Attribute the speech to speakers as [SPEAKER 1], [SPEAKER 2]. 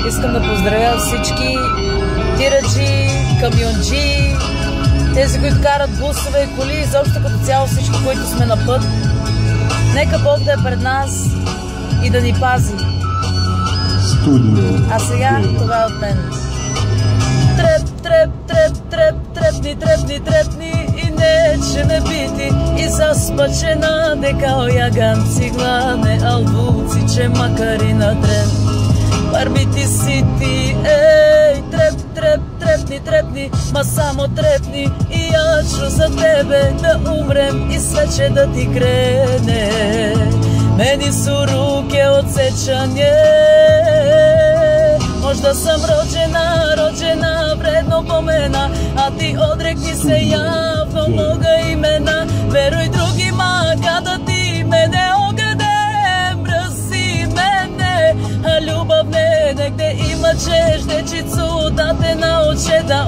[SPEAKER 1] Искам да поздравя всички тираджи, камионджи, тези, които карат бусове и коли, изобщо като цяло всички, които сме на път. Нека Бог да е пред нас и да ни пази. А сега това е от мен. Треп, треп, треп, треп, трепни, трепни, трепни и нече ме бити и заспачена дека ојаган циглане албуци че макари на трен. Барбити си ти, ей, треп, треп, трепни, трепни, ма само трепни и ја ću за тебе да умрем и свече да ти крене. Meni su ruke od sećanje, možda sam rođena vredno pomena, a ti odrekni se javno moga imena. Veruj drugima kada ti mene ograde, mrzi mene, a ljubav ne negde imat ćeš dečicu da te nauče da